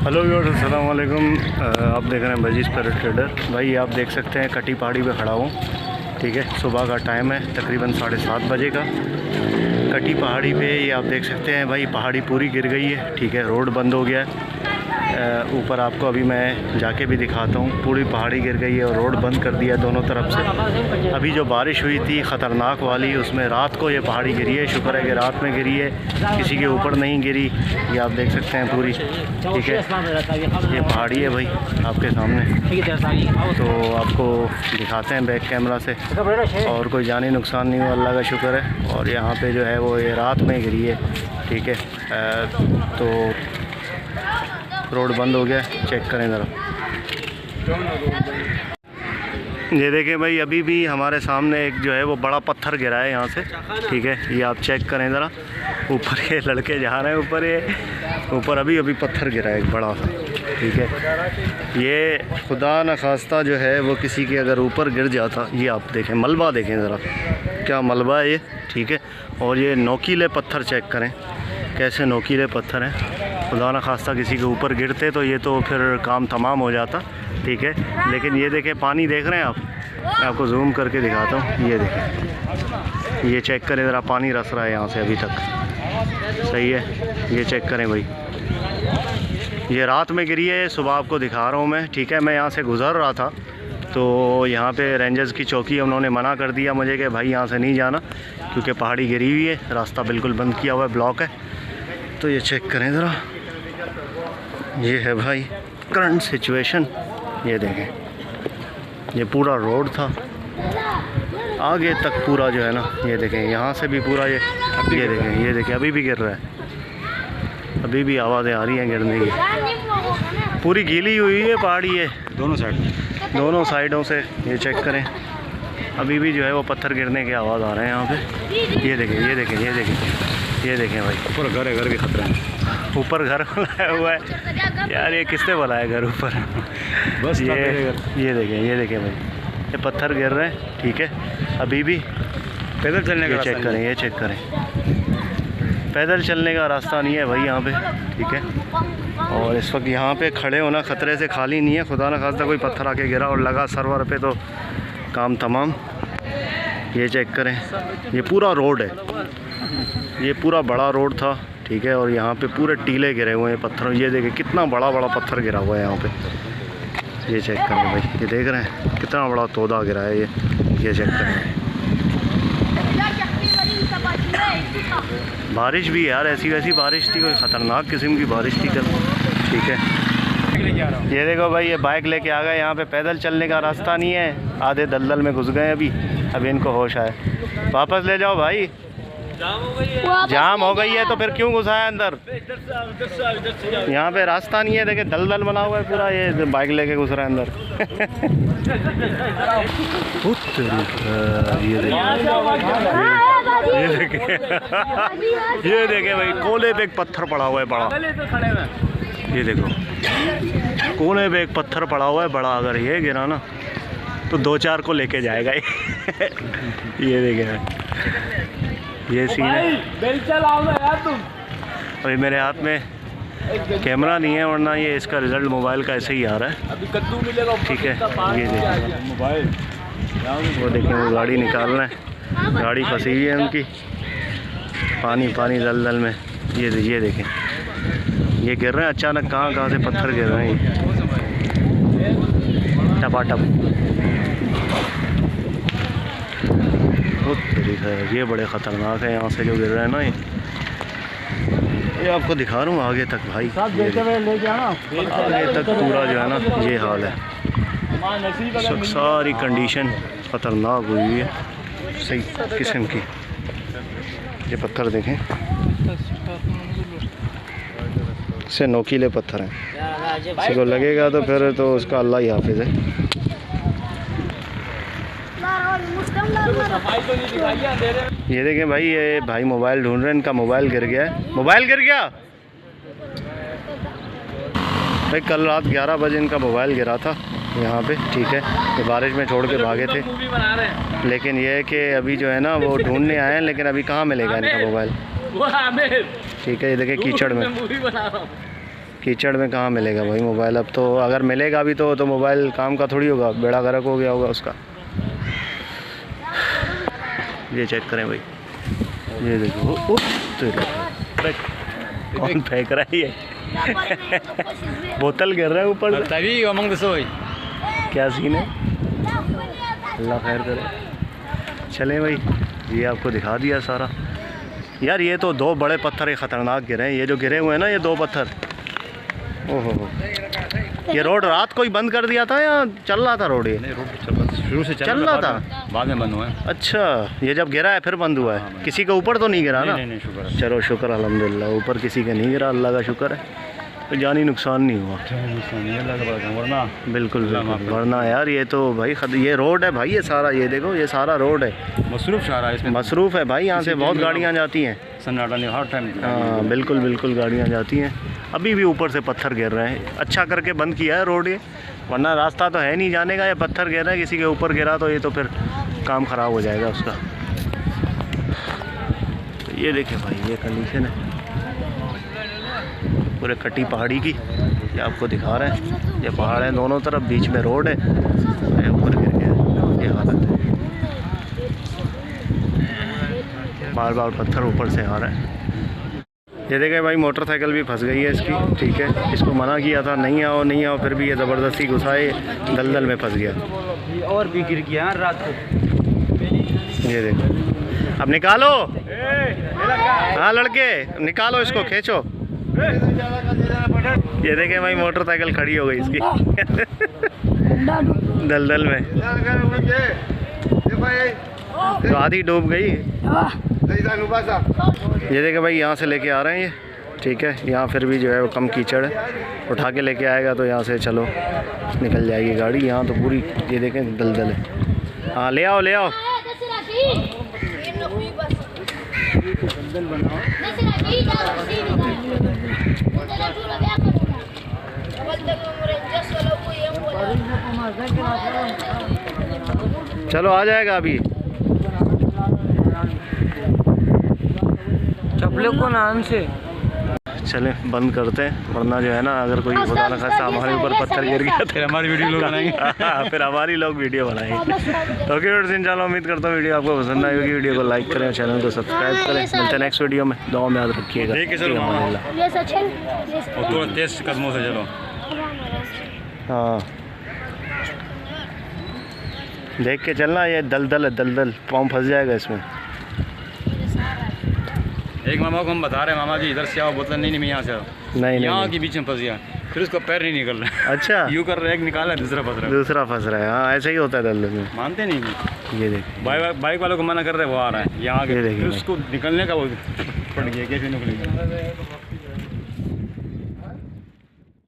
Hello viewers, अस्सलाम वालेकुम। आप देख रहे हैं बजीज़ पैरेट ट्रेडर। भाई आप देख सकते हैं कटी पहाड़ी पे खड़ा हूँ, ठीक है। सुबह का टाइम है, तकरीबन 7:30 बजे का। कटी पहाड़ी पे ये आप देख सकते हैं भाई, पहाड़ी पूरी गिर गई है, ठीक है। रोड बंद हो गया है। ऊपर आपको अभी मैं जाके भी दिखाता हूँ, पूरी पहाड़ी गिर गई है और रोड बंद कर दिया है दोनों तरफ से। अभी जो बारिश हुई थी ख़तरनाक वाली, उसमें रात को ये पहाड़ी गिरी है। शुक्र है कि रात में गिरी है, किसी के ऊपर नहीं गिरी। ये आप देख सकते हैं पूरी, ठीक है। ये पहाड़ी है भाई आपके सामने, तो आपको दिखाते हैं बैक कैमरा से। और कोई जानी नुकसान नहीं हुआ, अल्लाह का शुक्र है। और यहाँ पे जो है वो ये रात में गिरी है, ठीक है। तो रोड बंद हो गया, चेक करें ज़रा। ये देखें भाई, अभी भी हमारे सामने एक जो है वो बड़ा पत्थर गिरा है यहाँ से, ठीक है। ये आप चेक करें ज़रा। ऊपर ये लड़के जा रहे हैं, ऊपर अभी पत्थर गिरा है एक बड़ा सा, ठीक है। ये खुदा न खास्ता जो है वो किसी के अगर ऊपर गिर जाता। ये आप देखें, मलबा देखें ज़रा, क्या मलबा है ये, ठीक है। और ये नोकीले पत्थर चेक करें, कैसे नोकीले पत्थर हैं। खुदा न खास्ता किसी के ऊपर गिरते तो ये तो फिर काम तमाम हो जाता, ठीक है। लेकिन ये देखें, पानी देख रहे हैं आप, मैं आपको जूम करके दिखाता हूँ। ये देखें, ये चेक करें ज़रा, पानी रस रहा है यहाँ से अभी तक, सही है। ये चेक करें भाई, ये रात में गिरी है, सुबह आपको दिखा रहा हूँ मैं, ठीक है। मैं यहाँ से गुज़र रहा था तो यहाँ पे रेंजर्स की चौकी है, उन्होंने मना कर दिया मुझे कि भाई यहाँ से नहीं जाना, क्योंकि पहाड़ी गिरी हुई है, रास्ता बिल्कुल बंद किया हुआ है, ब्लॉक है। तो ये चेक करें ज़रा, ये है भाई करंट सिचुएशन। ये देखें, ये पूरा रोड था आगे तक पूरा जो है ना। ये देखें, यहाँ से भी पूरा ये देखें अभी भी गिर रहा है, अभी भी आवाज़ें आ रही हैं गिरने की। पूरी गीली हुई है पहाड़ी है दोनों साइडों से। ये चेक करें, अभी भी जो है वो पत्थर गिरने की आवाज़ आ रहे हैं यहाँ पे। ये देखें भाई, ऊपर घर है, घर के खतरे हैं। ऊपर घर बनाया हुआ है यार, ये किसने बनाया घर ऊपर बस। ये देखें भाई, ये पत्थर गिर रहे हैं, ठीक है। अभी भी पैदल चलने का चेक करें, ये चेक करें, पैदल चलने का रास्ता नहीं है भाई यहाँ पे, ठीक है। और इस वक्त यहाँ पे खड़े होना ख़तरे से खाली नहीं है। खुदा न खास्ता कोई पत्थर आके गिरा और लगा सर्वर पे तो काम तमाम। ये चेक करें, ये पूरा रोड है, ये पूरा बड़ा रोड था, ठीक है। और यहाँ पे पूरे टीले गिरे हुए हैं पत्थरों। ये देखें कितना बड़ा पत्थर गिरा हुआ है यहाँ पे। ये चेक करें भाई, ये देख रहे हैं कितना बड़ा तोदा गिरा है ये चेक करें। बारिश भी यार ऐसी वैसी बारिश थी, कोई ख़तरनाक किस्म की बारिश थी कल, ठीक है। ये देखो भाई, ये बाइक लेके आ गए, यहाँ पे पैदल चलने का रास्ता नहीं है, आधे दलदल में घुस गए अभी इनको होश आए। वापस ले जाओ भाई, जाम हो गई है तो फिर क्यों घुसाया अंदर। यहाँ पे रास्ता नहीं है, देखे दलदल बना हुआ है पूरा, ये बाइक लेके घुस रहा है अंदर ये देखे भाई, कोने पे एक पत्थर पड़ा हुआ है बड़ा। ये देखो, कोने पे एक पत्थर पड़ा हुआ है बड़ा, अगर ये गिरा ना तो 2-4 को लेके जाएगा ये देखे, ये सीन है। अभी मेरे हाथ में कैमरा नहीं है, वरना ये इसका रिज़ल्ट मोबाइल का ऐसे ही आ रहा है, ठीक है। ये देखें, वो देखें, वो गाड़ी निकाल रहे हैं, गाड़ी फंसी हुई है उनकी पानी दलदल में। ये देखें, ये गिर रहे हैं अचानक, कहाँ से पत्थर गिर रहे हैं टपाटप। ये बड़े ख़तरनाक है यहाँ से जो गिर रहे हैं ना। ये आपको दिखा रहा हूँ आगे तक भाई, आगे तक पूरा जो है ना ये हाल है। सारी कंडीशन ख़तरनाक हुई है सही किस्म की। ये पत्थर देखें, इससे नोकीले पत्थर हैं, किसी को लगेगा तो फिर तो उसका अल्लाह ही हाफिज़ है। ये देखें भाई, ये भाई मोबाइल ढूंढ रहे हैं, इनका मोबाइल गिर गया है। मोबाइल गिर गया भाई, कल रात 11 बजे इनका मोबाइल गिरा था यहाँ पे, ठीक है। ये बारिश में छोड़ के भागे थे, लेकिन ये है कि अभी जो है ना वो ढूंढने आए हैं, लेकिन अभी कहाँ मिलेगा इनका मोबाइल, ठीक है। ये देखिए कीचड़ में, कीचड़ में कहाँ मिलेगा भाई मोबाइल। अब तो अगर मिलेगा भी तो मोबाइल काम का थोड़ी होगा, बेड़ा गर्क हो गया होगा उसका। ये चेक करें भाई, ये देखो कौन फेंक रहा है ये बोतल गिर रहा है ऊपर से। क्या सीन है, अल्लाह खैर करे। चलें भाई, ये आपको दिखा दिया सारा। यार ये तो 2 बड़े पत्थर ये ख़तरनाक गिरे हैं, ये जो गिरे हुए हैं ना ये 2 पत्थर। ओहो, ये रोड रात को ही बंद कर दिया था या चल रहा था रोड? ये नहीं, रोड शुरू से चल रहा था, बाद में बंद हुआ है। अच्छा, ये जब गिरा है फिर बंद हुआ है। किसी के ऊपर तो नहीं गिरा ना? नहीं, शुक्र है। चलो शुक्र अल्हम्दुलिल्लाह, ऊपर किसी के नहीं गिरा, अल्लाह का शुक्र है, तो जानी नुकसान नहीं हुआ। वरना बिल्कुल वरना यार ये तो भाई ये रोड है भाई, ये सारा, ये देखो ये सारा रोड है, मसरूफ़ शहर है इसमें, मसरूफ़ है भाई, यहाँ से बहुत गाड़ियाँ जाती हैं। सन्नाटा नहीं हर टाइम। हाँ बिल्कुल गाड़ियाँ जाती हैं। अभी भी ऊपर से पत्थर गिर रहे हैं, अच्छा करके बंद किया है रोड ये, वरना रास्ता तो है नहीं जाने का। ये पत्थर गिर रहा है, किसी के ऊपर गिरा तो ये तो फिर काम ख़राब हो जाएगा उसका। तो ये देखें भाई, ये कंडीशन है पूरे कटी पहाड़ी की, ये आपको दिखा रहे हैं। ये पहाड़ है दोनों तरफ, बीच में रोड है, ऊपर गिर गया, ये हालत है। बार बार पत्थर ऊपर से आ रहा है। ये देखें भाई, मोटरसाइकिल भी फंस गई है इसकी, ठीक है। इसको मना किया था नहीं आओ, फिर भी ये ज़बरदस्ती घुसाए, दलदल में फंस गया। और भी गिर गया रात को। ये देखो, अब निकालो, हाँ लड़के निकालो इसको, खींचो। ये देखें भाई, मोटरसाइकिल खड़ी हो गई इसकी दलदल में, तो आधी डूब गई। ये देखें भाई, यहाँ से लेके आ रहे हैं ये, ठीक है। यहाँ फिर भी जो है वो कम कीचड़ है, उठा के लेके आएगा तो यहाँ से चलो निकल जाएगी गाड़ी। यहाँ तो पूरी ये देखें दलदल है। हाँ ले आओ, ले आओ। चलो आ जाएगा अभी। चप्पलों को नाम से चलें बंद करते हैं, वरना जो है ना अगर कोई खुदा न खास्ता हमारे ऊपर पत्थर गिर गया फिर हमारी वीडियो लोग बनाएंगे फिर हमारी लोग वीडियो बनाएंगे। तो ओके फ्रेंड्स, इंशाल्लाह उम्मीद करता हूँ वीडियो आपको पसंद आई होगी। वीडियो को लाइक करें, चैनल को सब्सक्राइब करें। मिलते हैं नेक्स्ट वीडियो में, दुआ में याद रखिएगा। थोड़ा तेज कदमों से चलो। हाँ देख के चलना, ये दलदल है, दलदल, पाँव फंस जाएगा इसमें। एक मामा को हम बता रहे हैं, मामा जी इधर से आओ, बोतल नहीं यहाँ से आओ, नहीं यहाँ के बीच में फंस गया, फिर उसका पैर नहीं निकल रहा। अच्छा, यूँ कर रहा है, एक निकाला दूसरा फंस रहा है। हाँ ऐसा ही होता है दलदल में, मानते नहीं। ये देखिए बाइक वालों को मना कर रहे हैं, वो आ रहा है यहाँ के, फिर उसको निकलने का वो पड़ गया, कैसे निकलेगा।